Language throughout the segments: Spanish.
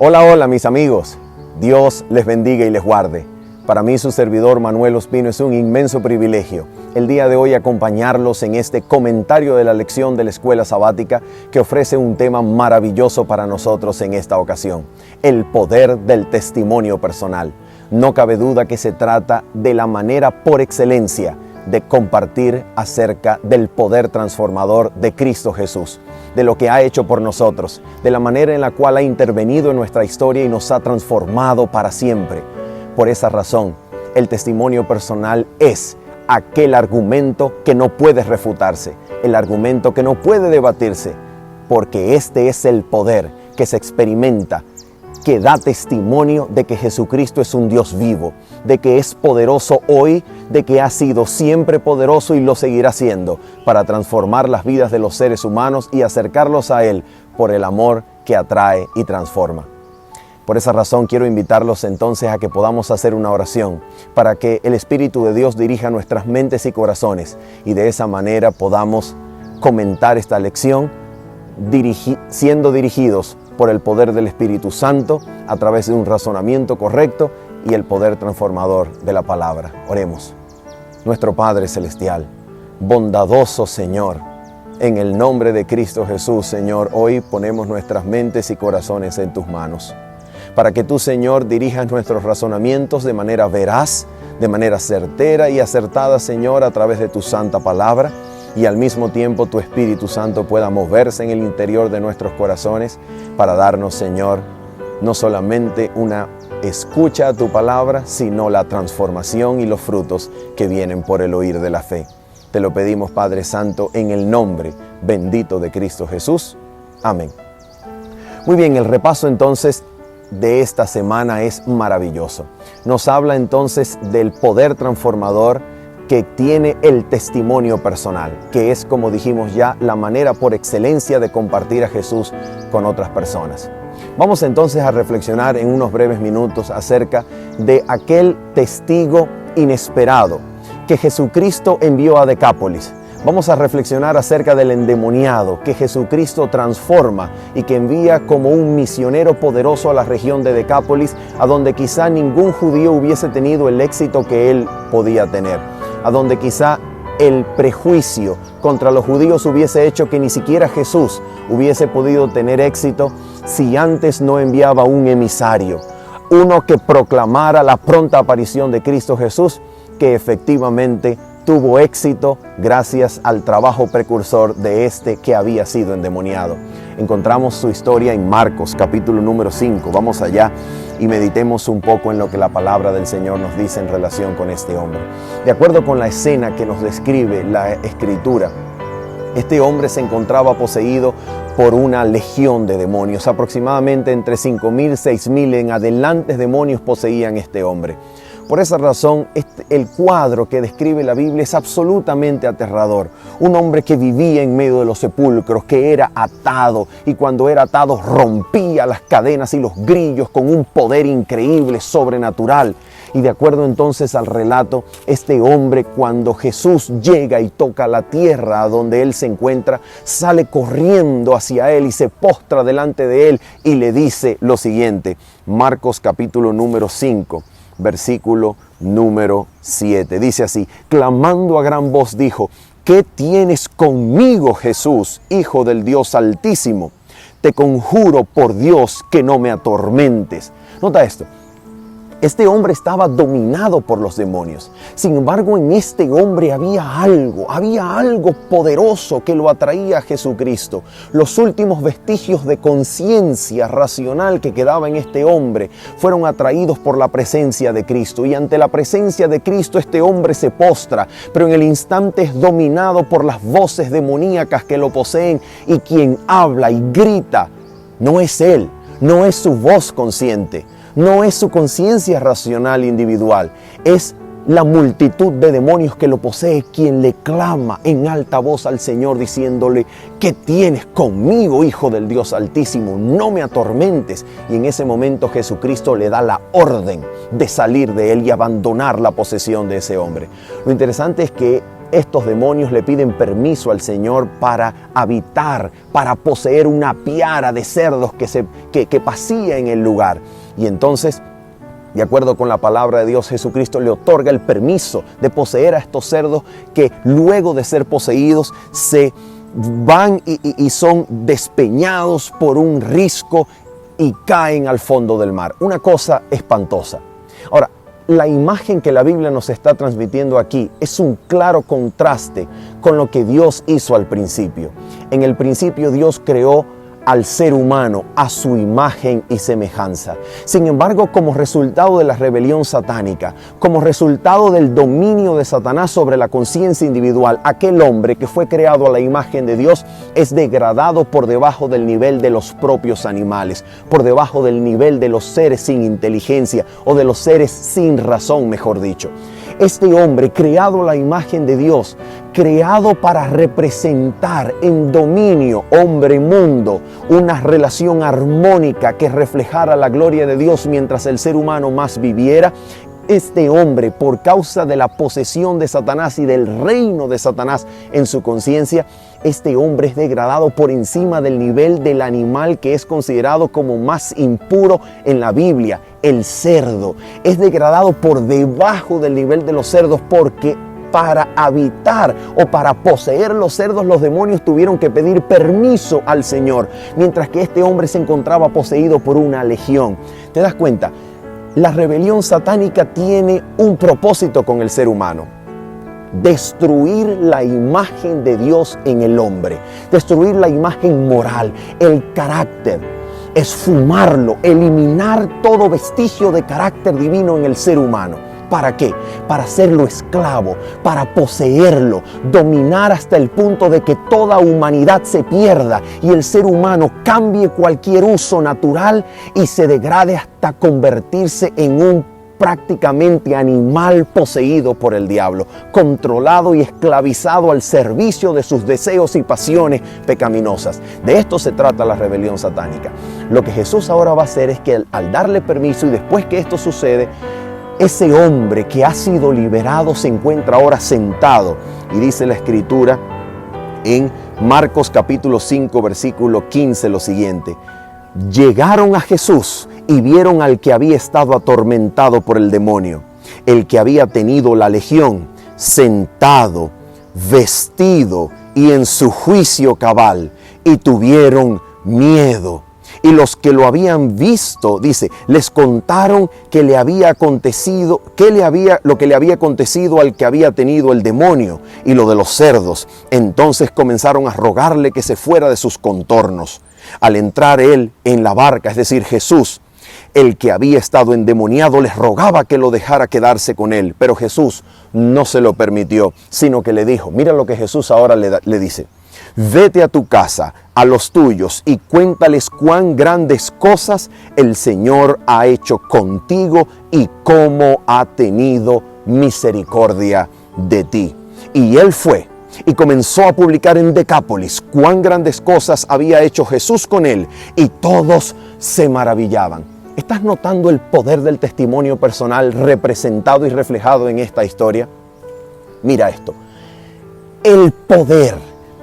Hola, hola mis amigos. Dios les bendiga y les guarde. Para mí, su servidor Manuel Ospino, es un inmenso privilegio el día de hoy acompañarlos en este comentario de la lección de la Escuela Sabática que ofrece un tema maravilloso para nosotros en esta ocasión: el poder del testimonio personal. No cabe duda que se trata de la manera por excelencia de compartir acerca del poder transformador de Cristo Jesús, de lo que ha hecho por nosotros, de la manera en la cual ha intervenido en nuestra historia y nos ha transformado para siempre. Por esa razón, el testimonio personal es aquel argumento que no puede refutarse, el argumento que no puede debatirse, porque este es el poder que se experimenta, que da testimonio de que Jesucristo es un Dios vivo, de que es poderoso hoy, de que ha sido siempre poderoso y lo seguirá siendo para transformar las vidas de los seres humanos y acercarlos a Él por el amor que atrae y transforma. Por esa razón quiero invitarlos entonces a que podamos hacer una oración para que el Espíritu de Dios dirija nuestras mentes y corazones y de esa manera podamos comentar esta lección siendo dirigidos por el poder del Espíritu Santo a través de un razonamiento correcto y el poder transformador de la palabra. Oremos. Nuestro Padre Celestial, bondadoso Señor, en el nombre de Cristo Jesús, Señor, hoy ponemos nuestras mentes y corazones en tus manos, para que tú, Señor, dirijas nuestros razonamientos de manera veraz, de manera certera y acertada, Señor, a través de tu santa palabra, y al mismo tiempo tu Espíritu Santo pueda moverse en el interior de nuestros corazones para darnos, Señor, no solamente una escucha a tu palabra, sino la transformación y los frutos que vienen por el oír de la fe. Te lo pedimos, Padre Santo, en el nombre bendito de Cristo Jesús. Amén. Muy bien, el repaso entonces de esta semana es maravilloso. Nos habla entonces del poder transformador que tiene el testimonio personal, que es, como dijimos ya, la manera por excelencia de compartir a Jesús con otras personas. Vamos entonces a reflexionar en unos breves minutos acerca de aquel testigo inesperado que Jesucristo envió a Decápolis. Vamos a reflexionar acerca del endemoniado que Jesucristo transforma y que envía como un misionero poderoso a la región de Decápolis, a donde quizá ningún judío hubiese tenido el éxito que él podía tener, a donde quizá el prejuicio contra los judíos hubiese hecho que ni siquiera Jesús hubiese podido tener éxito si antes no enviaba un emisario, uno que proclamara la pronta aparición de Cristo Jesús, que efectivamente tuvo éxito gracias al trabajo precursor de este que había sido endemoniado. Encontramos su historia en Marcos, capítulo número 5. Vamos allá y meditemos un poco en lo que la palabra del Señor nos dice en relación con este hombre. De acuerdo con la escena que nos describe la Escritura, este hombre se encontraba poseído por una legión de demonios. Aproximadamente entre 5.000 y 6.000 en adelante demonios poseían este hombre. Por esa razón, el cuadro que describe la Biblia es absolutamente aterrador. Un hombre que vivía en medio de los sepulcros, que era atado, y cuando era atado rompía las cadenas y los grillos con un poder increíble, sobrenatural. Y de acuerdo entonces al relato, este hombre, cuando Jesús llega y toca la tierra donde él se encuentra, sale corriendo hacia él y se postra delante de él y le dice lo siguiente. Marcos capítulo número 5. Versículo número 7. Dice así: clamando a gran voz dijo: ¿qué tienes conmigo, Jesús, Hijo del Dios Altísimo? Te conjuro por Dios que no me atormentes. Nota esto. Este hombre estaba dominado por los demonios. Sin embargo, en este hombre había algo poderoso que lo atraía a Jesucristo. Los últimos vestigios de conciencia racional que quedaba en este hombre fueron atraídos por la presencia de Cristo. Y ante la presencia de Cristo este hombre se postra, pero en el instante es dominado por las voces demoníacas que lo poseen, y quien habla y grita no es él, no es su voz consciente. No es su conciencia racional individual, es la multitud de demonios que lo posee quien le clama en alta voz al Señor diciéndole: ¿qué tienes conmigo, Hijo del Dios Altísimo? No me atormentes. Y en ese momento Jesucristo le da la orden de salir de él y abandonar la posesión de ese hombre. Lo interesante es que estos demonios le piden permiso al Señor para habitar, para poseer una piara de cerdos que pasía en el lugar. Y entonces, de acuerdo con la palabra de Dios, Jesucristo le otorga el permiso de poseer a estos cerdos que luego de ser poseídos se van y son despeñados por un risco y caen al fondo del mar. Una cosa espantosa. Ahora, la imagen que la Biblia nos está transmitiendo aquí es un claro contraste con lo que Dios hizo al principio. En el principio Dios creó al ser humano a su imagen y semejanza. Sin embargo, como resultado de la rebelión satánica, como resultado del dominio de Satanás sobre la conciencia individual, aquel hombre que fue creado a la imagen de Dios es degradado por debajo del nivel de los propios animales, por debajo del nivel de los seres sin inteligencia o de los seres sin razón, mejor dicho. Este hombre, creado a la imagen de Dios, creado para representar en dominio hombre-mundo una relación armónica que reflejara la gloria de Dios mientras el ser humano más viviera, este hombre, por causa de la posesión de Satanás y del reino de Satanás en su conciencia, este hombre es degradado por encima del nivel del animal que es considerado como más impuro en la Biblia, el cerdo. Es degradado por debajo del nivel de los cerdos porque para habitar o para poseer los cerdos, los demonios tuvieron que pedir permiso al Señor, mientras que este hombre se encontraba poseído por una legión. ¿Te das cuenta? La rebelión satánica tiene un propósito con el ser humano: destruir la imagen de Dios en el hombre, destruir la imagen moral, el carácter, esfumarlo, eliminar todo vestigio de carácter divino en el ser humano. ¿Para qué? Para hacerlo esclavo, para poseerlo, dominar hasta el punto de que toda humanidad se pierda y el ser humano cambie cualquier uso natural y se degrade hasta convertirse en un prácticamente animal poseído por el diablo, controlado y esclavizado al servicio de sus deseos y pasiones pecaminosas. De esto se trata la rebelión satánica. Lo que Jesús ahora va a hacer es que al darle permiso y después que esto sucede, ese hombre que ha sido liberado se encuentra ahora sentado. Y dice la Escritura en Marcos capítulo 5 versículo 15 lo siguiente: llegaron a Jesús y vieron al que había estado atormentado por el demonio, el que había tenido la legión, sentado, vestido y en su juicio cabal, y tuvieron miedo. Y los que lo habían visto, dice, les contaron que le había acontecido, lo que le había acontecido al que había tenido el demonio y lo de los cerdos. Entonces comenzaron a rogarle que se fuera de sus contornos. Al entrar él en la barca, es decir, Jesús, el que había estado endemoniado les rogaba que lo dejara quedarse con él, pero Jesús no se lo permitió, sino que le dijo, mira lo que Jesús ahora le dice: vete a tu casa, a los tuyos, y cuéntales cuán grandes cosas el Señor ha hecho contigo y cómo ha tenido misericordia de ti. Y él fue y comenzó a publicar en Decápolis cuán grandes cosas había hecho Jesús con él, y todos se maravillaban. ¿Estás notando el poder del testimonio personal representado y reflejado en esta historia? Mira esto: el poder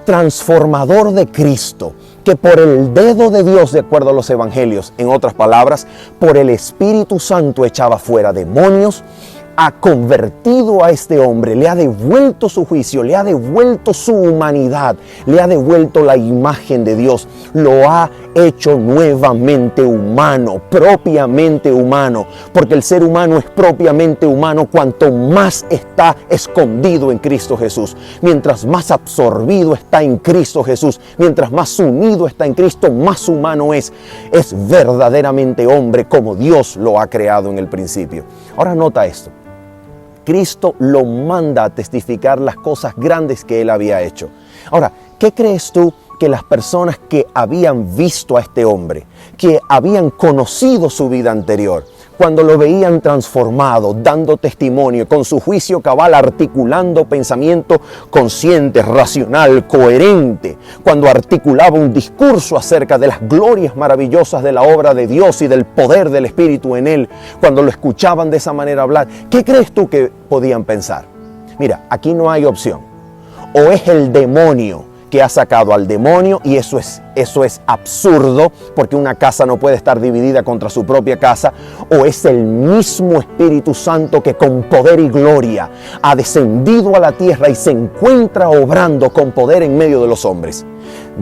transformador de Cristo, que por el dedo de Dios, de acuerdo a los evangelios, en otras palabras, por el Espíritu Santo echaba fuera demonios, ha convertido a este hombre, le ha devuelto su juicio, le ha devuelto su humanidad, le ha devuelto la imagen de Dios, lo ha hecho nuevamente humano, propiamente humano, porque el ser humano es propiamente humano cuanto más está escondido en Cristo Jesús. Mientras más absorbido está en Cristo Jesús, mientras más unido está en Cristo, más humano es verdaderamente hombre como Dios lo ha creado en el principio. Ahora nota esto: Cristo lo manda a testificar las cosas grandes que Él había hecho. Ahora, ¿qué crees tú que las personas que habían visto a este hombre, que habían conocido su vida anterior, cuando lo veían transformado, dando testimonio, con su juicio cabal, articulando pensamiento consciente, racional, coherente, cuando articulaba un discurso acerca de las glorias maravillosas de la obra de Dios y del poder del Espíritu en él, cuando lo escuchaban de esa manera hablar, ¿qué crees tú que podían pensar? Mira, aquí no hay opción. o es el demonio que ha sacado al demonio, y eso es absurdo, porque una casa no puede estar dividida contra su propia casa, o es el mismo Espíritu Santo que con poder y gloria ha descendido a la tierra y se encuentra obrando con poder en medio de los hombres,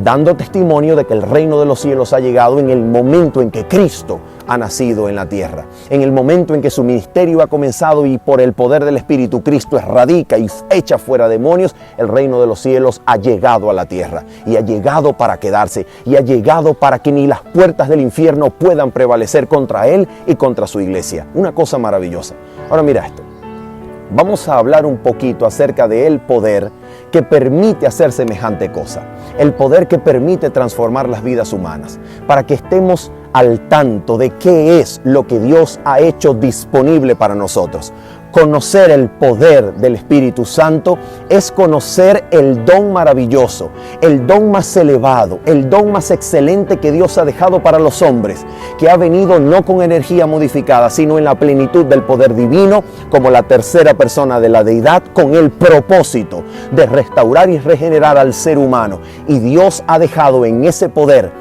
dando testimonio de que el reino de los cielos ha llegado en el momento en que Cristo ha nacido en la tierra, en el momento en que su ministerio ha comenzado, y por el poder del Espíritu Cristo erradica y echa fuera demonios. El reino de los cielos ha llegado a la tierra, y ha llegado para quedarse, y ha llegado para que ni las puertas del infierno puedan prevalecer contra él y contra su iglesia. Una cosa maravillosa. Ahora mira esto. Vamos a hablar un poquito acerca del poder que permite hacer semejante cosa. El poder que permite transformar las vidas humanas, para que estemos al tanto de qué es lo que Dios ha hecho disponible para nosotros. Conocer el poder del Espíritu Santo es conocer el don maravilloso, el don más elevado, el don más excelente que Dios ha dejado para los hombres, que ha venido no con energía modificada, sino en la plenitud del poder divino, como la tercera persona de la deidad, con el propósito de restaurar y regenerar al ser humano. Y Dios ha dejado en ese poder,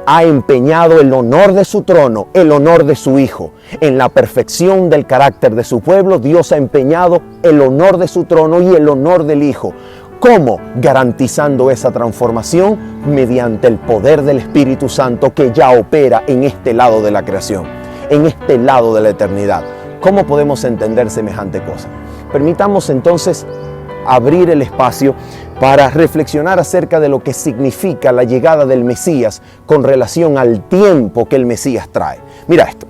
ha empeñado el honor de su trono, el honor de su Hijo. En la perfección del carácter de su pueblo, Dios ha empeñado el honor de su trono y el honor del Hijo. ¿Cómo? Garantizando esa transformación mediante el poder del Espíritu Santo que ya opera en este lado de la creación, en este lado de la eternidad. ¿Cómo podemos entender semejante cosa? Permitamos entonces abrir el espacio para reflexionar acerca de lo que significa la llegada del Mesías con relación al tiempo que el Mesías trae. Mira esto.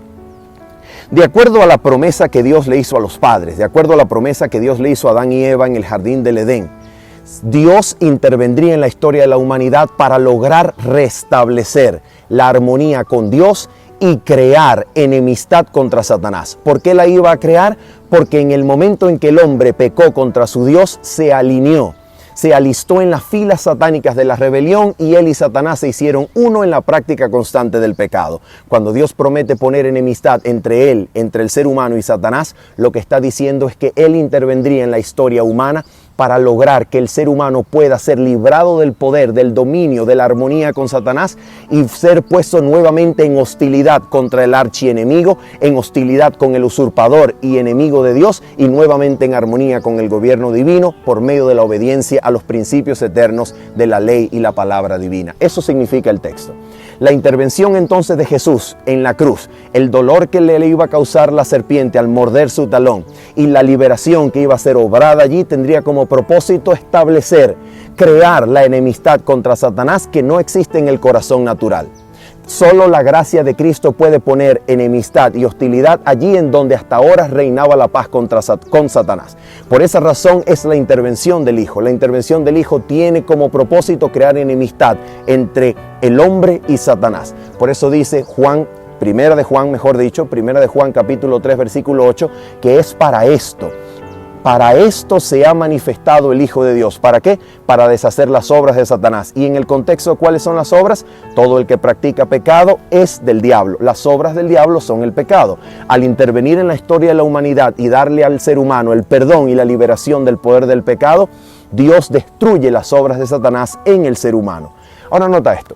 De acuerdo a la promesa que Dios le hizo a los padres, de acuerdo a la promesa que Dios le hizo a Adán y Eva en el jardín del Edén, Dios intervendría en la historia de la humanidad para lograr restablecer la armonía con Dios y crear enemistad contra Satanás. ¿Por qué la iba a crear? Porque en el momento en que el hombre pecó contra su Dios, se alineó, se alistó en las filas satánicas de la rebelión, y él y Satanás se hicieron uno en la práctica constante del pecado. Cuando Dios promete poner enemistad entre él, entre el ser humano y Satanás, lo que está diciendo es que él intervendría en la historia humana para lograr que el ser humano pueda ser librado del poder, del dominio, de la armonía con Satanás, y ser puesto nuevamente en hostilidad contra el archienemigo, en hostilidad con el usurpador y enemigo de Dios, y nuevamente en armonía con el gobierno divino por medio de la obediencia a los principios eternos de la ley y la palabra divina. Eso significa el texto. La intervención entonces de Jesús en la cruz, el dolor que le iba a causar la serpiente al morder su talón, y la liberación que iba a ser obrada allí, tendría como propósito establecer, crear la enemistad contra Satanás que no existe en el corazón natural. Solo la gracia de Cristo puede poner enemistad y hostilidad allí en donde hasta ahora reinaba la paz con Satanás. Por esa razón es la intervención del Hijo. La intervención del Hijo tiene como propósito crear enemistad entre el hombre y Satanás. Por eso dice Primera de Juan capítulo 3 versículo 8, que es para esto. Para esto se ha manifestado el Hijo de Dios. ¿Para qué? Para deshacer las obras de Satanás. Y en el contexto, ¿cuáles son las obras? Todo el que practica pecado es del diablo. Las obras del diablo son el pecado. Al intervenir en la historia de la humanidad y darle al ser humano el perdón y la liberación del poder del pecado, Dios destruye las obras de Satanás en el ser humano. Ahora nota esto.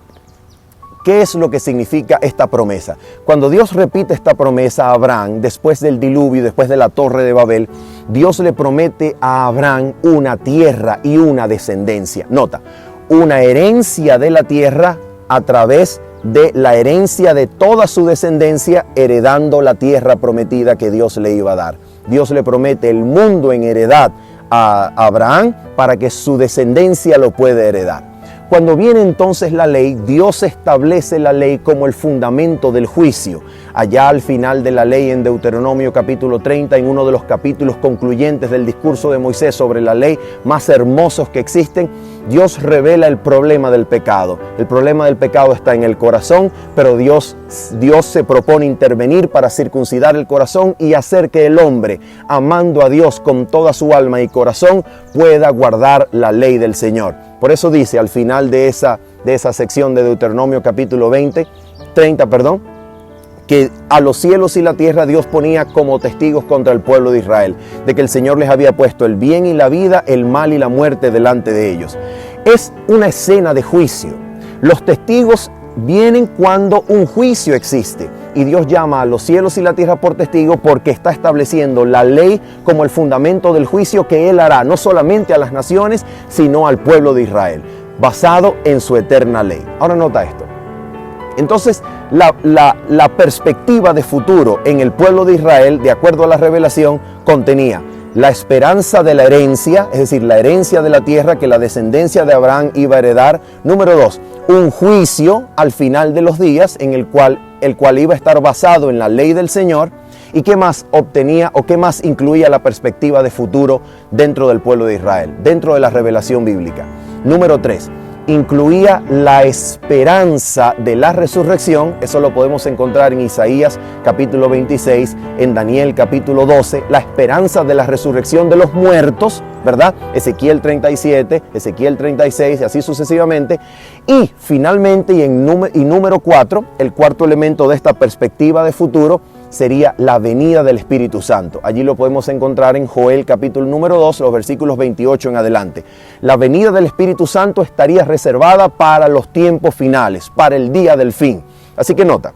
¿Qué es lo que significa esta promesa? Cuando Dios repite esta promesa a Abraham, después del diluvio, después de la torre de Babel, Dios le promete a Abraham una tierra y una descendencia. Nota, una herencia de la tierra a través de la herencia de toda su descendencia, heredando la tierra prometida que Dios le iba a dar. Dios le promete el mundo en heredad a Abraham para que su descendencia lo pueda heredar. Cuando viene entonces la ley, Dios establece la ley como el fundamento del juicio. Allá al final de la ley en Deuteronomio capítulo 30, en uno de los capítulos concluyentes del discurso de Moisés sobre la ley más hermosos que existen, Dios revela el problema del pecado. El problema del pecado está en el corazón, pero Dios se propone intervenir para circuncidar el corazón y hacer que el hombre, amando a Dios con toda su alma y corazón, pueda guardar la ley del Señor. Por eso dice al final de esa sección de Deuteronomio capítulo 30, que a los cielos y la tierra Dios ponía como testigos contra el pueblo de Israel, de que el Señor les había puesto el bien y la vida, el mal y la muerte delante de ellos. Es una escena de juicio. Los testigos vienen cuando un juicio existe y Dios llama a los cielos y la tierra por testigos porque está estableciendo la ley como el fundamento del juicio que Él hará, no solamente a las naciones, sino al pueblo de Israel, basado en su eterna ley. Ahora nota esto. Entonces, la perspectiva de futuro en el pueblo de Israel, de acuerdo a la revelación, contenía la esperanza de la herencia, es decir, la herencia de la tierra que la descendencia de Abraham iba a heredar. Número 2, un juicio al final de los días en el cual iba a estar basado en la ley del Señor. ¿Y qué más obtenía o qué más incluía la perspectiva de futuro dentro del pueblo de Israel, dentro de la revelación bíblica? Número 3, incluía la esperanza de la resurrección. Eso lo podemos encontrar en Isaías capítulo 26, en Daniel capítulo 12, la esperanza de la resurrección de los muertos, ¿verdad? Ezequiel 37, Ezequiel 36 y así sucesivamente. Y finalmente, y número 4, el cuarto elemento de esta perspectiva de futuro sería la venida del Espíritu Santo. Allí lo podemos encontrar en Joel capítulo número 2, los versículos 28 en adelante. La venida del Espíritu Santo estaría reservada para los tiempos finales, para el día del fin. Así que nota,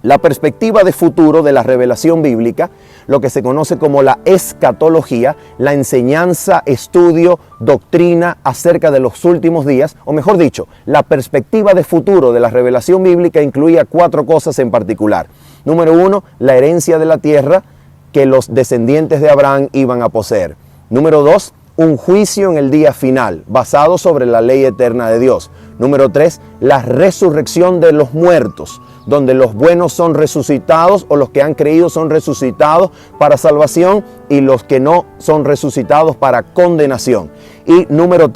la perspectiva de futuro de la revelación bíblica, lo que se conoce como la escatología, la enseñanza, estudio, doctrina acerca de los últimos días, o mejor dicho, la perspectiva de futuro de la revelación bíblica incluía 4 cosas en particular. Número 1, la herencia de la tierra que los descendientes de Abraham iban a poseer. Número 2, un juicio en el día final, basado sobre la ley eterna de Dios. Número 3, la resurrección de los muertos, donde los buenos son resucitados o los que han creído son resucitados para salvación y los que no son resucitados para condenación. Y número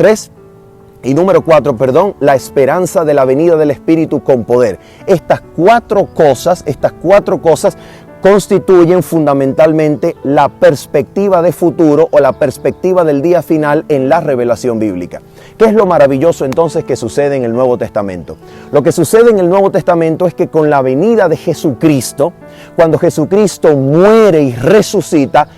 4, la esperanza de la venida del Espíritu con poder. Estas cuatro cosas constituyen fundamentalmente la perspectiva de futuro o la perspectiva del día final en la revelación bíblica. ¿Qué es lo maravilloso entonces que sucede en el Nuevo Testamento? Lo que sucede en el Nuevo Testamento es que con la venida de Jesucristo, cuando Jesucristo muere y resucita,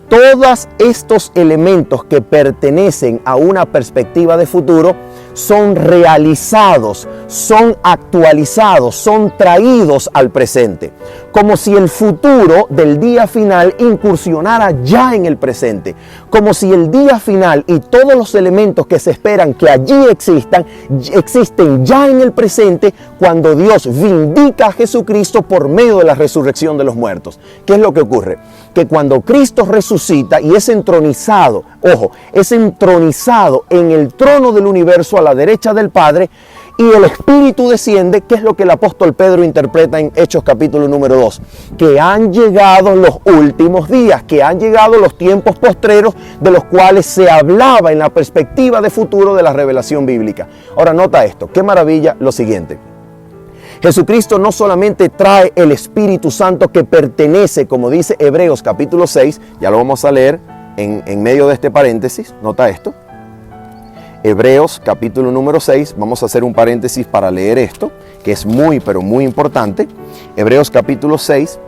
todos estos elementos que pertenecen a una perspectiva de futuro son realizados, son actualizados, son traídos al presente. Como si el futuro del día final incursionara ya en el presente. Como si el día final y todos los elementos que se esperan que allí existen ya en el presente cuando Dios vindica a Jesucristo por medio de la resurrección de los muertos. ¿Qué es lo que ocurre? Que cuando Cristo resucita y es entronizado, es entronizado en el trono del universo a la derecha del Padre y el Espíritu desciende, ¿qué es lo que el apóstol Pedro interpreta en Hechos capítulo número 2? Que han llegado los últimos días, que han llegado los tiempos postreros de los cuales se hablaba en la perspectiva de futuro de la revelación bíblica. Ahora nota esto, qué maravilla lo siguiente. Jesucristo no solamente trae el Espíritu Santo que pertenece, como dice Hebreos capítulo 6, ya lo vamos a leer en medio de este paréntesis, nota esto. Hebreos capítulo número 6, vamos a hacer un paréntesis para leer esto, que es muy, pero muy importante. Hebreos capítulo 6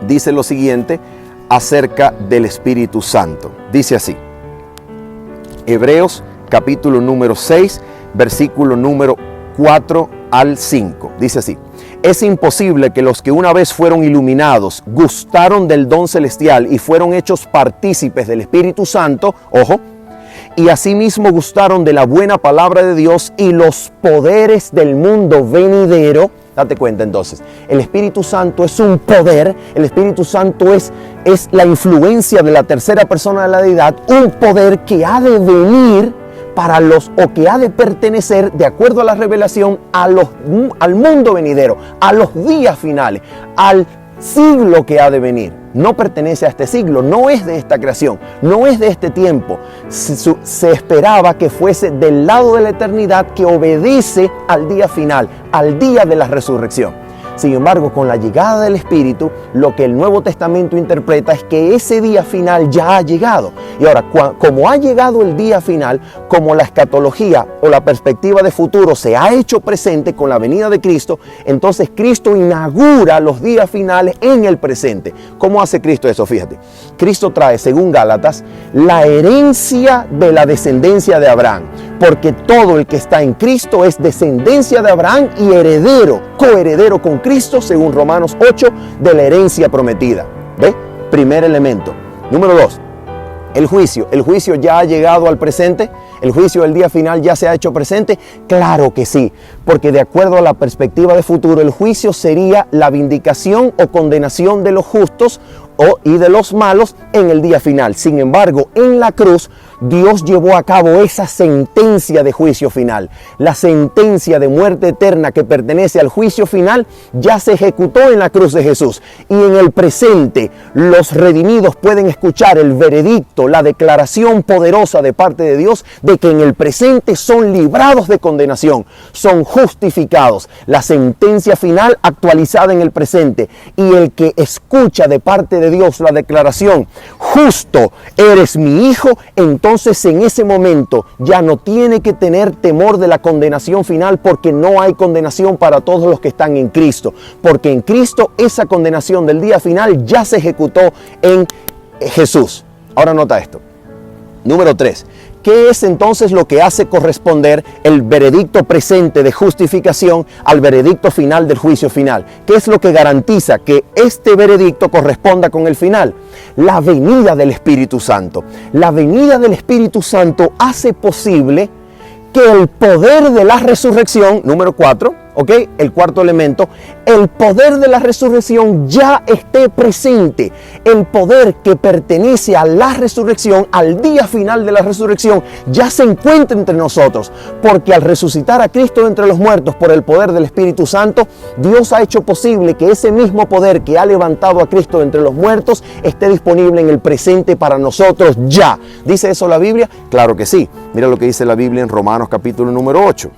dice lo siguiente acerca del Espíritu Santo. Dice así, Hebreos capítulo número 6, versículo número 4 al 5. Dice así: es imposible que los que una vez fueron iluminados, gustaron del don celestial y fueron hechos partícipes del Espíritu Santo, y asimismo gustaron de la buena palabra de Dios y los poderes del mundo venidero. Date cuenta entonces, el Espíritu Santo es un poder, el Espíritu Santo es la influencia de la tercera persona de la deidad, un poder que ha de venir que ha de pertenecer, de acuerdo a la revelación, al mundo venidero, a los días finales, al siglo que ha de venir. No pertenece a este siglo, no es de esta creación, no es de este tiempo. Se esperaba que fuese del lado de la eternidad que obedece al día final, al día de la resurrección. Sin embargo, con la llegada del Espíritu, lo que el Nuevo Testamento interpreta es que ese día final ya ha llegado. Y ahora, como ha llegado el día final, como la escatología o la perspectiva de futuro se ha hecho presente con la venida de Cristo, entonces Cristo inaugura los días finales en el presente. ¿Cómo hace Cristo eso? Fíjate, Cristo trae, según Gálatas, la herencia de la descendencia de Abraham, porque todo el que está en Cristo es descendencia de Abraham y heredero, coheredero con Cristo, según Romanos 8, de la herencia prometida. ¿Ve? Primer elemento. Número 2, el juicio. ¿El juicio ya ha llegado al presente? ¿El juicio del día final ya se ha hecho presente? Claro que sí, porque de acuerdo a la perspectiva de futuro, el juicio sería la vindicación o condenación de los justos y de los malos en el día final. Sin embargo, en la cruz, Dios llevó a cabo esa sentencia de juicio final. La sentencia de muerte eterna que pertenece al juicio final ya se ejecutó en la cruz de Jesús. Y en el presente, los redimidos pueden escuchar el veredicto, la declaración poderosa de parte de Dios de que en el presente son librados de condenación, son justificados. La sentencia final actualizada en el presente. Y el que escucha de parte de Dios la declaración, justo eres mi hijo, entonces en ese momento ya no tiene que tener temor de la condenación final, porque no hay condenación para todos los que están en Cristo, porque en Cristo esa condenación del día final ya se ejecutó en Jesús. Ahora nota esto. Número 3. ¿Qué es entonces lo que hace corresponder el veredicto presente de justificación al veredicto final del juicio final? ¿Qué es lo que garantiza que este veredicto corresponda con el final? La venida del Espíritu Santo. La venida del Espíritu Santo hace posible que el poder de la resurrección, número 4, ¿ok? El cuarto elemento, el poder de la resurrección ya esté presente. El poder que pertenece a la resurrección, al día final de la resurrección, ya se encuentra entre nosotros. Porque al resucitar a Cristo entre los muertos por el poder del Espíritu Santo, Dios ha hecho posible que ese mismo poder que ha levantado a Cristo entre los muertos esté disponible en el presente para nosotros ya. ¿Dice eso la Biblia? Claro que sí. Mira lo que dice la Biblia en Romanos capítulo número 8.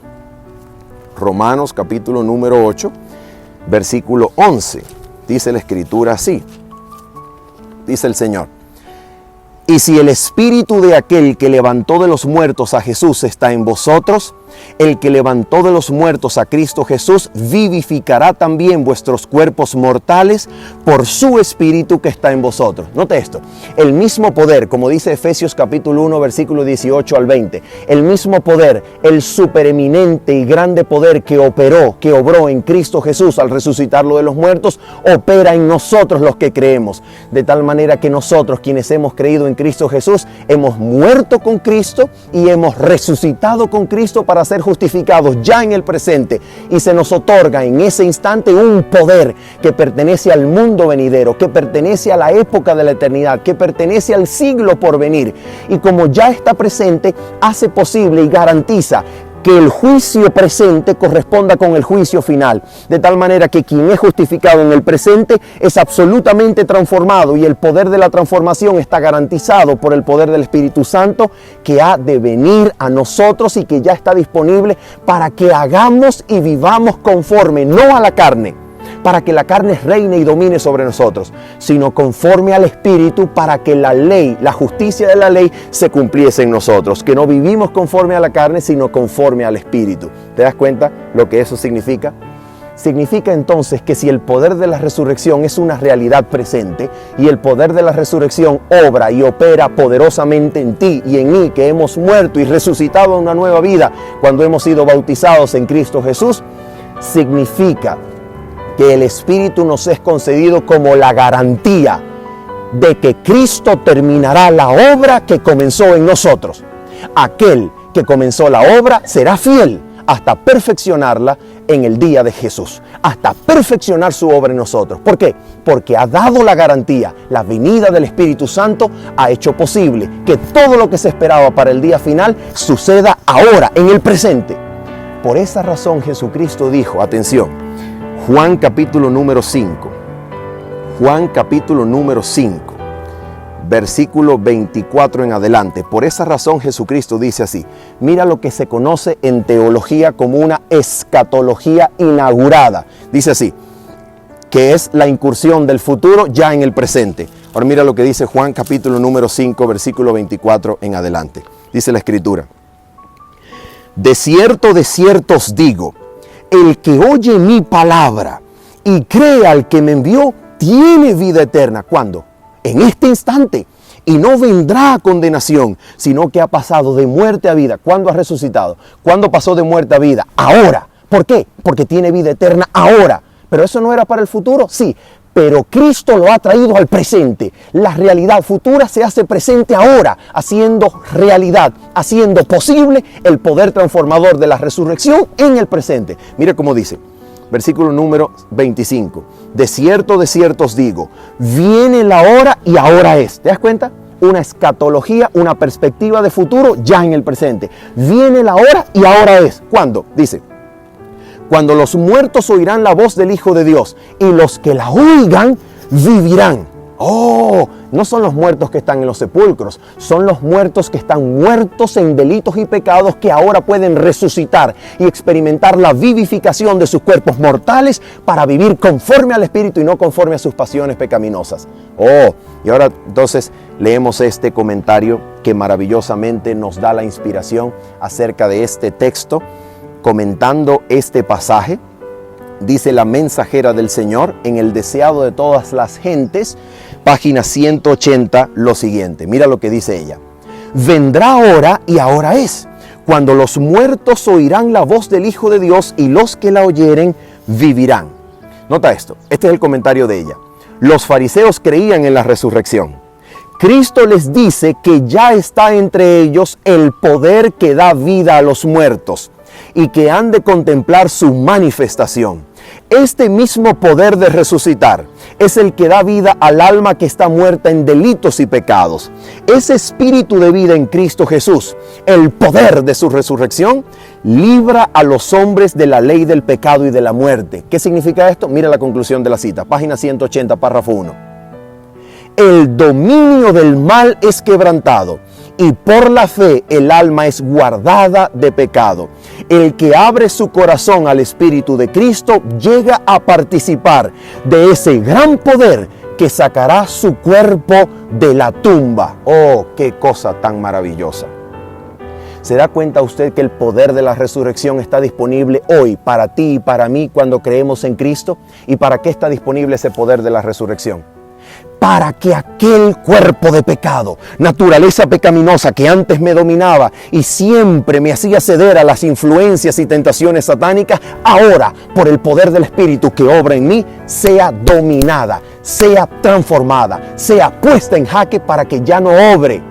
Romanos capítulo número 8, versículo 11. Dice la Escritura así. Dice el Señor: y si el espíritu de aquel que levantó de los muertos a Jesús está en vosotros, el que levantó de los muertos a Cristo Jesús vivificará también vuestros cuerpos mortales por su espíritu que está en vosotros. Note esto, el mismo poder, como dice Efesios capítulo 1, versículo 18 al 20, el mismo poder, el supereminente y grande poder que obró en Cristo Jesús al resucitarlo de los muertos, opera en nosotros los que creemos. De tal manera que nosotros, quienes hemos creído en Cristo Jesús, hemos muerto con Cristo y hemos resucitado con Cristo para ser justificados ya en el presente, y se nos otorga en ese instante un poder que pertenece al mundo venidero, que pertenece a la época de la eternidad, que pertenece al siglo por venir, y como ya está presente, hace posible y garantiza que el juicio presente corresponda con el juicio final, de tal manera que quien es justificado en el presente es absolutamente transformado, y el poder de la transformación está garantizado por el poder del Espíritu Santo que ha de venir a nosotros y que ya está disponible para que hagamos y vivamos conforme, no a la carne, para que la carne reine y domine sobre nosotros, sino conforme al Espíritu, para que la ley, la justicia de la ley se cumpliese en nosotros, que no vivimos conforme a la carne, sino conforme al Espíritu. ¿Te das cuenta lo que eso significa? Significa entonces que si el poder de la resurrección es una realidad presente, y el poder de la resurrección obra y opera poderosamente en ti y en mí, que hemos muerto y resucitado a una nueva vida cuando hemos sido bautizados en Cristo Jesús, significa que el Espíritu nos es concedido como la garantía de que Cristo terminará la obra que comenzó en nosotros. Aquel que comenzó la obra será fiel hasta perfeccionarla en el día de Jesús, hasta perfeccionar su obra en nosotros. ¿Por qué? Porque ha dado la garantía. La venida del Espíritu Santo ha hecho posible que todo lo que se esperaba para el día final suceda ahora, en el presente. Por esa razón Jesucristo dijo, atención, Juan capítulo número 5, Juan capítulo número 5, versículo 24 en adelante. Por esa razón Jesucristo dice así: mira lo que se conoce en teología como una escatología inaugurada. Dice así: que es la incursión del futuro ya en el presente. Ahora mira lo que dice Juan capítulo número 5, versículo 24 en adelante. Dice la Escritura: de cierto os digo, el que oye mi palabra y cree al que me envió, tiene vida eterna. ¿Cuándo? En este instante. Y no vendrá a condenación, sino que ha pasado de muerte a vida. ¿Cuándo ha resucitado? ¿Cuándo pasó de muerte a vida? Ahora. ¿Por qué? Porque tiene vida eterna ahora. ¿Pero eso no era para el futuro? Sí. Pero Cristo lo ha traído al presente. La realidad futura se hace presente ahora, haciendo realidad, haciendo posible el poder transformador de la resurrección en el presente. Mire cómo dice, versículo número 25. De cierto os digo, viene la hora y ahora es. ¿Te das cuenta? Una escatología, una perspectiva de futuro ya en el presente. Viene la hora y ahora es. ¿Cuándo? Dice: cuando los muertos oirán la voz del Hijo de Dios, y los que la oigan vivirán. Oh, no son los muertos que están en los sepulcros, son los muertos que están muertos en delitos y pecados, que ahora pueden resucitar y experimentar la vivificación de sus cuerpos mortales para vivir conforme al Espíritu y no conforme a sus pasiones pecaminosas. Oh, y ahora entonces leemos este comentario que maravillosamente nos da la inspiración acerca de este texto. Comentando este pasaje, dice la mensajera del Señor en el deseado de todas las gentes, página 180, lo siguiente. Mira lo que dice ella: vendrá hora y ahora es, cuando los muertos oirán la voz del Hijo de Dios, y los que la oyeren vivirán. Nota esto, este es el comentario de ella. Los fariseos creían en la resurrección. Cristo les dice que ya está entre ellos el poder que da vida a los muertos, y que han de contemplar su manifestación. Este mismo poder de resucitar es el que da vida al alma que está muerta en delitos y pecados. Ese espíritu de vida en Cristo Jesús, el poder de su resurrección, libra a los hombres de la ley del pecado y de la muerte. ¿Qué significa esto? Mira la conclusión de la cita, página 180, párrafo 1. El dominio del mal es quebrantado, y por la fe el alma es guardada de pecado. El que abre su corazón al Espíritu de Cristo llega a participar de ese gran poder que sacará su cuerpo de la tumba. ¡Oh, qué cosa tan maravillosa! ¿Se da cuenta usted que el poder de la resurrección está disponible hoy para ti y para mí cuando creemos en Cristo? ¿Y para qué está disponible ese poder de la resurrección? Para que aquel cuerpo de pecado, naturaleza pecaminosa que antes me dominaba y siempre me hacía ceder a las influencias y tentaciones satánicas, ahora, por el poder del Espíritu que obra en mí, sea dominada, sea transformada, sea puesta en jaque, para que ya no obre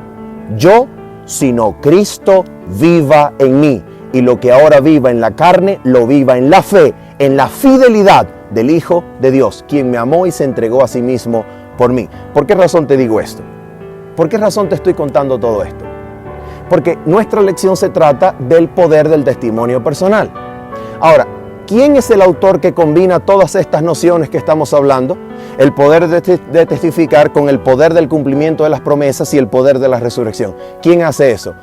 yo, sino Cristo viva en mí. Y lo que ahora viva en la carne, lo viva en la fe, en la fidelidad del Hijo de Dios, quien me amó y se entregó a sí mismo por mí. ¿Por qué razón te digo esto? ¿Por qué razón te estoy contando todo esto? Porque nuestra lección se trata del poder del testimonio personal. Ahora, ¿quién es el autor que combina todas estas nociones que estamos hablando? El poder de testificar con el poder del cumplimiento de las promesas y el poder de la resurrección. ¿Quién hace eso?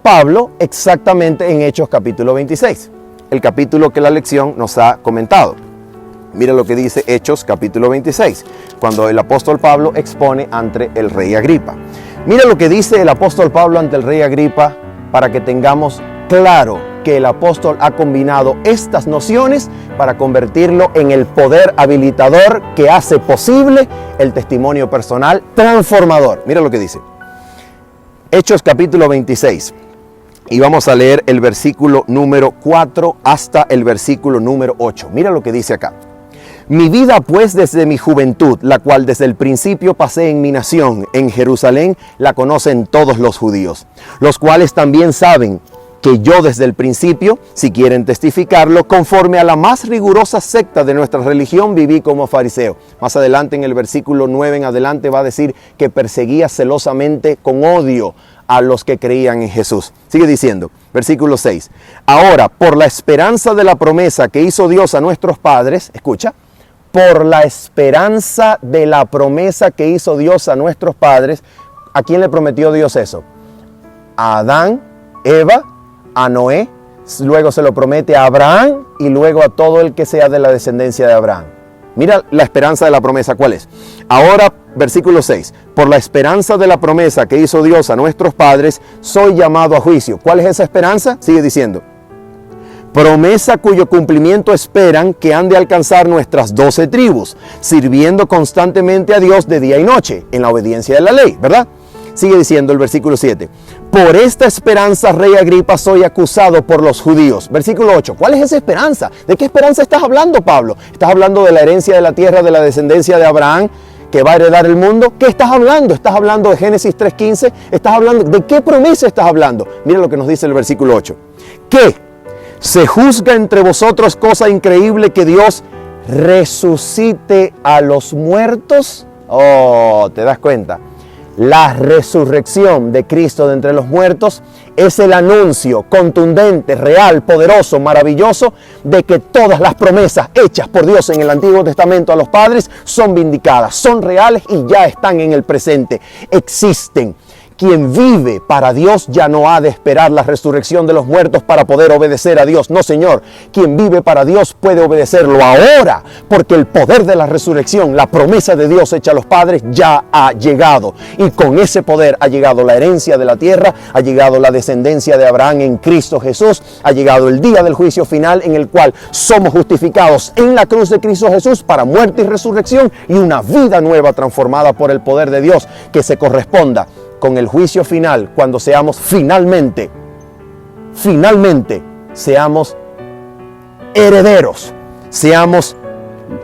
Pablo, exactamente en Hechos capítulo 26, el capítulo que la lección nos ha comentado. Mira lo que dice Hechos capítulo 26, cuando el apóstol Pablo expone ante el rey Agripa. Mira lo que dice el apóstol Pablo ante el rey Agripa, para que tengamos claro que el apóstol ha combinado estas nociones para convertirlo en el poder habilitador que hace posible el testimonio personal transformador. Mira lo que dice. Hechos capítulo 26. Y vamos a leer el versículo número 4 hasta el versículo número 8. Mira lo que dice acá. Mi vida pues desde mi juventud, la cual desde el principio pasé en mi nación, en Jerusalén, la conocen todos los judíos, los cuales también saben que yo desde el principio, si quieren testificarlo, conforme a la más rigurosa secta de nuestra religión, viví como fariseo. Más adelante, en el versículo 9 en adelante, va a decir que perseguía celosamente con odio a los que creían en Jesús. Sigue diciendo, versículo 6. Ahora, por la esperanza de la promesa que hizo Dios a nuestros padres, escucha, por la esperanza de la promesa que hizo Dios a nuestros padres. ¿A quién le prometió Dios eso? A Adán, Eva, a Noé, luego se lo promete a Abraham y luego a todo el que sea de la descendencia de Abraham. Mira la esperanza de la promesa, ¿cuál es? Ahora, versículo 6. Por la esperanza de la promesa que hizo Dios a nuestros padres, soy llamado a juicio. ¿Cuál es esa esperanza? Sigue diciendo. Promesa cuyo cumplimiento esperan que han de alcanzar nuestras 12 tribus, sirviendo constantemente a Dios de día y noche, en la obediencia de la ley, ¿verdad? Sigue diciendo el versículo 7. Por esta esperanza, rey Agripa, soy acusado por los judíos. Versículo 8. ¿Cuál es esa esperanza? ¿De qué esperanza estás hablando, Pablo? ¿Estás hablando de la herencia de la tierra, de la descendencia de Abraham, que va a heredar el mundo? ¿Qué estás hablando? ¿Estás hablando de Génesis 3:15? ¿Estás hablando de qué promesa estás hablando? Mira lo que nos dice el versículo 8. ¿Qué? ¿Se juzga entre vosotros cosa increíble que Dios resucite a los muertos? Oh, ¿te das cuenta? La resurrección de Cristo de entre los muertos es el anuncio contundente, real, poderoso, maravilloso de que todas las promesas hechas por Dios en el Antiguo Testamento a los padres son vindicadas, son reales y ya están en el presente, existen. Quien vive para Dios ya no ha de esperar la resurrección de los muertos para poder obedecer a Dios. No, Señor. Quien vive para Dios puede obedecerlo ahora, porque el poder de la resurrección, la promesa de Dios hecha a los padres, ya ha llegado. Y con ese poder ha llegado la herencia de la tierra, ha llegado la descendencia de Abraham en Cristo Jesús, ha llegado el día del juicio final en el cual somos justificados en la cruz de Cristo Jesús para muerte y resurrección y una vida nueva transformada por el poder de Dios que se corresponda con el juicio final, cuando seamos finalmente seamos herederos, seamos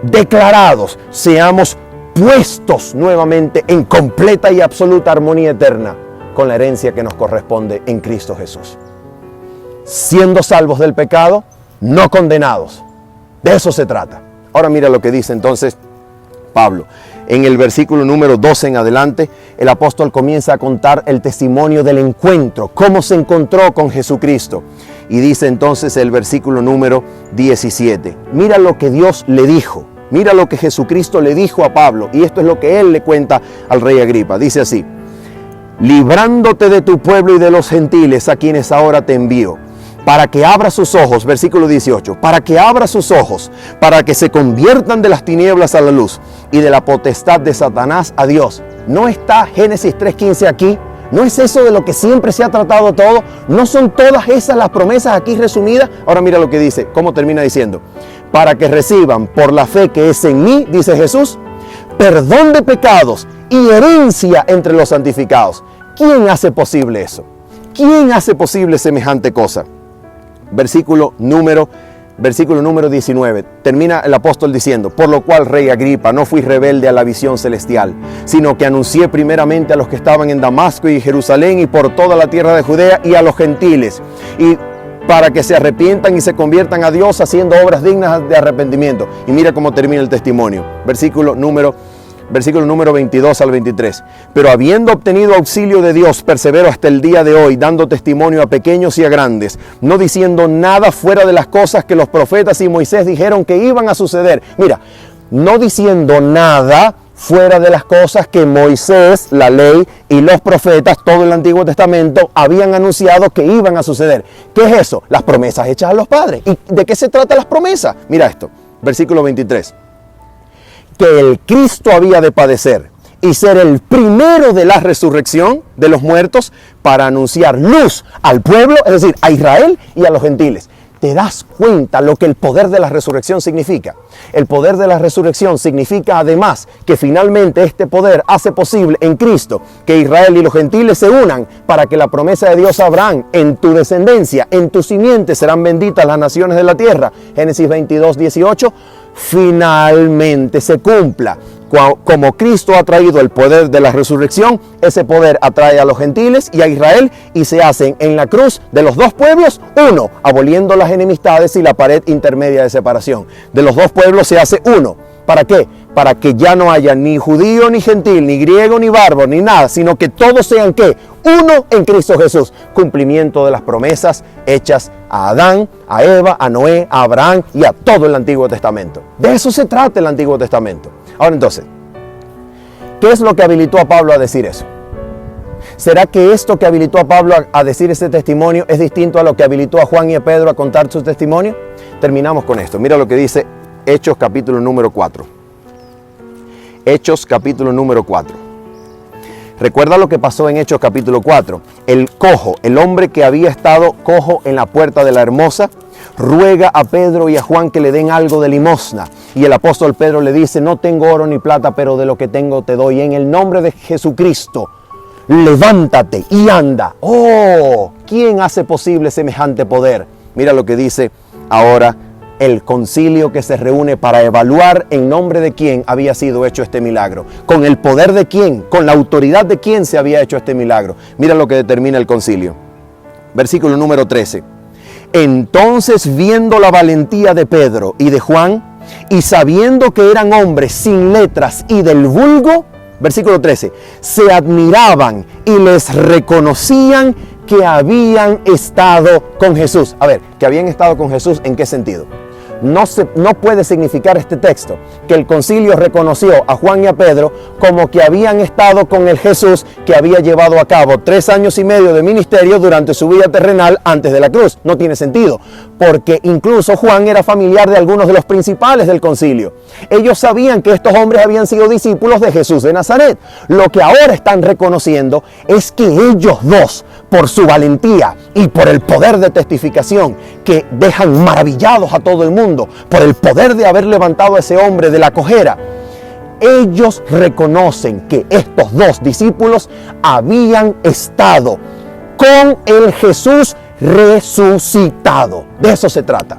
declarados, seamos puestos nuevamente en completa y absoluta armonía eterna con la herencia que nos corresponde en Cristo Jesús. Siendo salvos del pecado, no condenados. De eso se trata. Ahora mira lo que dice entonces Pablo. En el versículo número 12 en adelante, el apóstol comienza a contar el testimonio del encuentro, cómo se encontró con Jesucristo. Y dice entonces el versículo número 17, mira lo que Dios le dijo, mira lo que Jesucristo le dijo a Pablo, y esto es lo que él le cuenta al rey Agripa. Dice así, librándote de tu pueblo y de los gentiles a quienes ahora te envío, para que abra sus ojos, versículo 18, para que abra sus ojos, para que se conviertan de las tinieblas a la luz y de la potestad de Satanás a Dios. ¿No está Génesis 3:15 aquí? ¿No es eso de lo que siempre se ha tratado todo? ¿No son todas esas las promesas aquí resumidas? Ahora mira lo que dice, cómo termina diciendo, para que reciban por la fe que es en mí, dice Jesús, perdón de pecados y herencia entre los santificados. ¿Quién hace posible eso? ¿Quién hace posible semejante cosa? Versículo número 19, termina el apóstol diciendo, por lo cual, rey Agripa, no fui rebelde a la visión celestial, sino que anuncié primeramente a los que estaban en Damasco y Jerusalén y por toda la tierra de Judea y a los gentiles, y para que se arrepientan y se conviertan a Dios haciendo obras dignas de arrepentimiento. Y mira cómo termina el testimonio, versículo número 22 al 23. Pero habiendo obtenido auxilio de Dios, persevero hasta el día de hoy, dando testimonio a pequeños y a grandes, no diciendo nada fuera de las cosas que los profetas y Moisés dijeron que iban a suceder. Mira, no diciendo nada fuera de las cosas que Moisés, la ley y los profetas, todo el Antiguo Testamento, habían anunciado que iban a suceder. ¿Qué es eso? Las promesas hechas a los padres. ¿Y de qué se trata las promesas? Mira esto, versículo 23. Que el Cristo había de padecer y ser el primero de la resurrección de los muertos para anunciar luz al pueblo, es decir, a Israel y a los gentiles. ¿Te das cuenta lo que el poder de la resurrección significa? El poder de la resurrección significa además que finalmente este poder hace posible en Cristo que Israel y los gentiles se unan para que la promesa de Dios a Abraham, en tu descendencia, en tu simiente serán benditas las naciones de la tierra, Génesis 22, 18, finalmente se cumpla. Como Cristo ha traído el poder de la resurrección, ese poder atrae a los gentiles y a Israel y se hacen en la cruz de los dos pueblos uno, aboliendo las enemistades y la pared intermedia de separación. De los dos pueblos se hace uno. ¿Para qué? Para que ya no haya ni judío ni gentil, ni griego ni bárbaro, ni nada, sino que todos sean ¿qué? Uno en Cristo Jesús. Cumplimiento de las promesas hechas a Adán, a Eva, a Noé, a Abraham y a todo el Antiguo Testamento. De eso se trata el Antiguo Testamento. Ahora entonces, ¿qué es lo que habilitó a Pablo a decir eso? ¿Será que esto que habilitó a Pablo a decir ese testimonio es distinto a lo que habilitó a Juan y a Pedro a contar su testimonio? Terminamos con esto. Mira lo que dice Hechos capítulo número 4. Hechos capítulo número 4. Recuerda lo que pasó en Hechos capítulo 4. El cojo, el hombre que había estado cojo en la puerta de la Hermosa, ruega a Pedro y a Juan que le den algo de limosna. Y el apóstol Pedro le dice, no tengo oro ni plata, pero de lo que tengo te doy. En el nombre de Jesucristo, levántate y anda. ¡Oh! ¿Quién hace posible semejante poder? Mira lo que dice ahora el concilio que se reúne para evaluar en nombre de quién había sido hecho este milagro. Con el poder de quién, con la autoridad de quién se había hecho este milagro. Mira lo que determina el concilio. Versículo número 13. Entonces, viendo la valentía de Pedro y de Juan, y sabiendo que eran hombres sin letras y del vulgo, versículo 13, se admiraban y les reconocían que habían estado con Jesús. A ver, que habían estado con Jesús, ¿en qué sentido? No puede significar este texto que el concilio reconoció a Juan y a Pedro como que habían estado con el Jesús que había llevado a cabo 3 años y medio de ministerio durante su vida terrenal antes de la cruz. No tiene sentido, porque incluso Juan era familiar de algunos de los principales del concilio. Ellos sabían que estos hombres habían sido discípulos de Jesús de Nazaret. Lo que ahora están reconociendo es que ellos dos, por su valentía y por el poder de testificación que dejan maravillados a todo el mundo, por el poder de haber levantado a ese hombre de la cojera, ellos reconocen que estos dos discípulos habían estado con el Jesús resucitado. De eso se trata.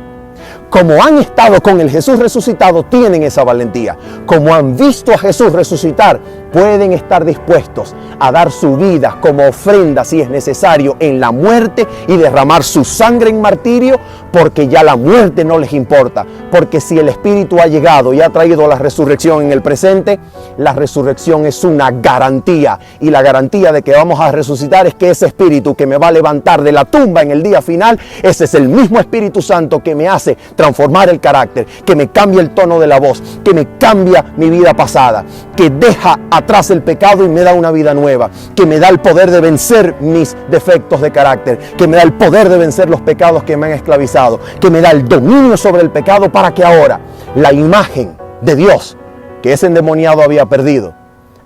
Como han estado con el Jesús resucitado, tienen esa valentía. Como han visto a Jesús resucitar, pueden estar dispuestos a dar su vida como ofrenda, si es necesario, en la muerte y derramar su sangre en martirio, porque ya la muerte no les importa. Porque si el Espíritu ha llegado y ha traído la resurrección en el presente, la resurrección es una garantía. Y la garantía de que vamos a resucitar es que ese Espíritu que me va a levantar de la tumba en el día final, ese es el mismo Espíritu Santo que me hace transformar el carácter, que me cambia el tono de la voz, que me cambia mi vida pasada, que deja atrás el pecado y me da una vida nueva, que me da el poder de vencer mis defectos de carácter, que me da el poder de vencer los pecados que me han esclavizado, que me da el dominio sobre el pecado para que ahora la imagen de Dios que ese endemoniado había perdido,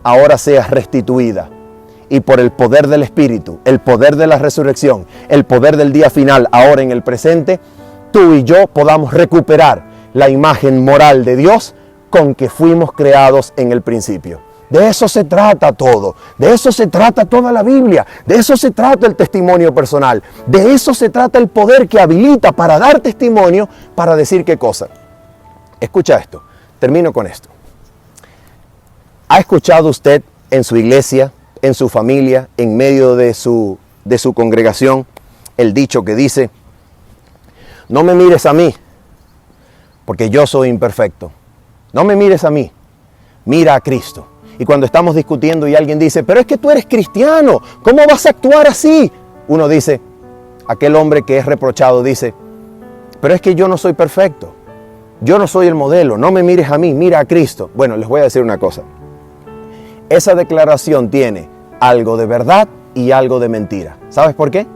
ahora sea restituida. Y por el poder del Espíritu, el poder de la resurrección, el poder del día final, ahora en el presente, tú y yo podamos recuperar la imagen moral de Dios con que fuimos creados en el principio. De eso se trata todo, de eso se trata toda la Biblia, de eso se trata el testimonio personal, de eso se trata el poder que habilita para dar testimonio, para decir qué cosa. Escucha esto, termino con esto. ¿Ha escuchado usted en su iglesia, en su familia, en medio de su congregación, el dicho que dice: no me mires a mí, porque yo soy imperfecto? No me mires a mí, mira a Cristo. Y cuando estamos discutiendo y alguien dice: pero es que tú eres cristiano, ¿cómo vas a actuar así? Uno dice, aquel hombre que es reprochado dice: pero es que yo no soy perfecto, yo no soy el modelo, no me mires a mí, mira a Cristo. Bueno, les voy a decir una cosa. Esa declaración tiene algo de verdad y algo de mentira. ¿Sabes por qué?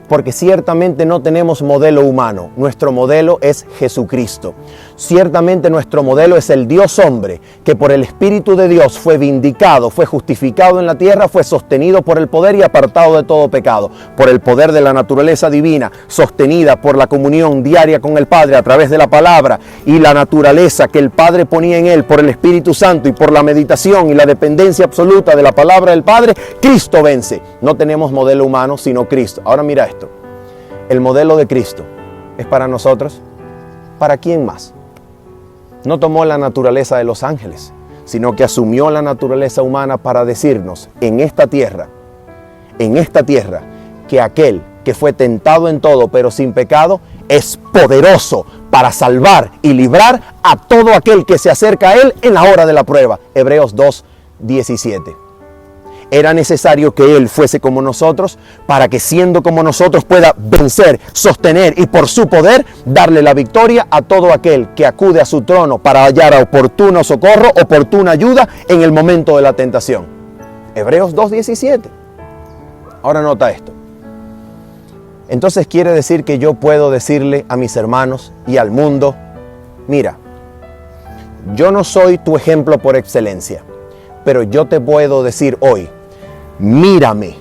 Porque ciertamente no tenemos modelo humano, nuestro modelo es Jesucristo. Ciertamente nuestro modelo es el Dios hombre, que por el Espíritu de Dios fue vindicado, fue justificado en la tierra, fue sostenido por el poder y apartado de todo pecado, por el poder de la naturaleza divina, sostenida por la comunión diaria con el Padre a través de la palabra, y la naturaleza que el Padre ponía en él por el Espíritu Santo y por la meditación y la dependencia absoluta de la palabra del Padre. Cristo vence. No tenemos modelo humano sino Cristo. Ahora mira esto. El modelo de Cristo es para nosotros. ¿Para quién más? No tomó la naturaleza de los ángeles, sino que asumió la naturaleza humana para decirnos en esta tierra, que aquel que fue tentado en todo pero sin pecado es poderoso para salvar y librar a todo aquel que se acerca a él en la hora de la prueba. Hebreos 2:17. Era necesario que Él fuese como nosotros para que, siendo como nosotros, pueda vencer, sostener y por su poder darle la victoria a todo aquel que acude a su trono para hallar oportuno socorro, oportuna ayuda en el momento de la tentación. Hebreos 2:17. Ahora nota esto. Entonces quiere decir que yo puedo decirle a mis hermanos y al mundo: mira, yo no soy tu ejemplo por excelencia. Pero yo te puedo decir hoy, mírame,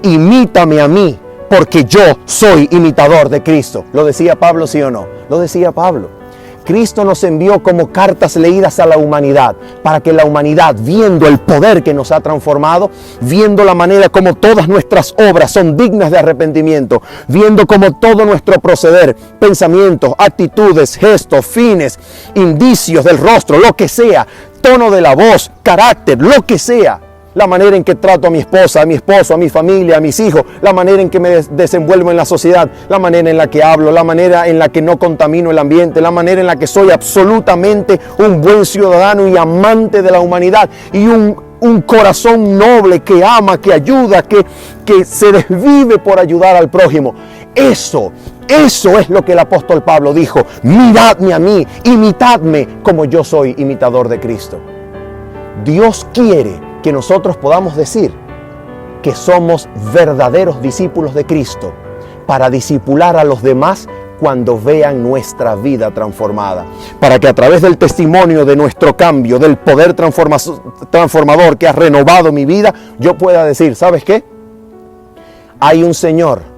imítame a mí, porque yo soy imitador de Cristo. ¿Lo decía Pablo, sí o no? Lo decía Pablo. Cristo nos envió como cartas leídas a la humanidad, para que la humanidad, viendo el poder que nos ha transformado, viendo la manera como todas nuestras obras son dignas de arrepentimiento, viendo como todo nuestro proceder, pensamientos, actitudes, gestos, fines, indicios del rostro, lo que sea, tono de la voz, carácter, lo que sea, la manera en que trato a mi esposa, a mi esposo, a mi familia, a mis hijos, la manera en que me desenvuelvo en la sociedad, la manera en la que hablo, la manera en la que no contamino el ambiente, la manera en la que soy absolutamente un buen ciudadano y amante de la humanidad y un corazón noble que ama, que ayuda, que se desvive por ayudar al prójimo. Eso es lo que el apóstol Pablo dijo: miradme a mí, imitadme como yo soy imitador de Cristo. Dios quiere que nosotros podamos decir que somos verdaderos discípulos de Cristo para discipular a los demás cuando vean nuestra vida transformada, para que a través del testimonio de nuestro cambio, del poder transformador que ha renovado mi vida, yo pueda decir: ¿sabes qué? Hay un Señor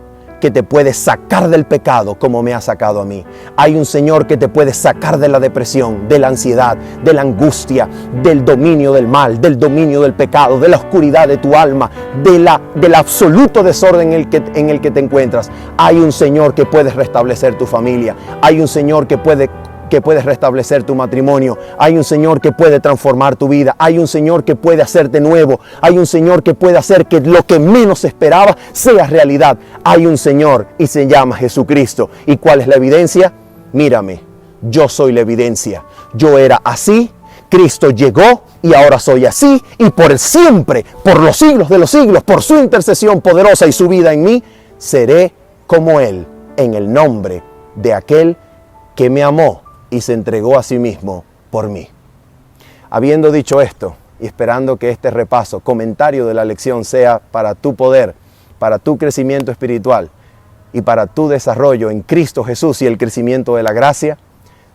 que te puede sacar del pecado como me ha sacado a mí. Hay un Señor que te puede sacar de la depresión, de la ansiedad, de la angustia, del dominio del mal, del dominio del pecado, de la oscuridad de tu alma, del absoluto desorden en el que te encuentras. Hay un Señor que puede restablecer tu familia. Hay un Señor que puede restablecer tu matrimonio. Hay un Señor que puede transformar tu vida. Hay un Señor que puede hacerte nuevo. Hay un Señor que puede hacer que lo que menos esperabas sea realidad. Hay un Señor y se llama Jesucristo. ¿Y cuál es la evidencia? Mírame, yo soy la evidencia. Yo era así, Cristo llegó y ahora soy así, y por el siempre, por los siglos de los siglos, por su intercesión poderosa y su vida en mí, seré como Él, en el nombre de aquel que me amó y se entregó a sí mismo por mí. Habiendo dicho esto, y esperando que este repaso, comentario de la lección sea para tu poder, para tu crecimiento espiritual y para tu desarrollo en Cristo Jesús y el crecimiento de la gracia,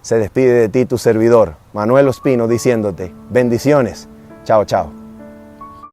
se despide de ti tu servidor, Manuel Ospino, diciéndote bendiciones. Chao, chao.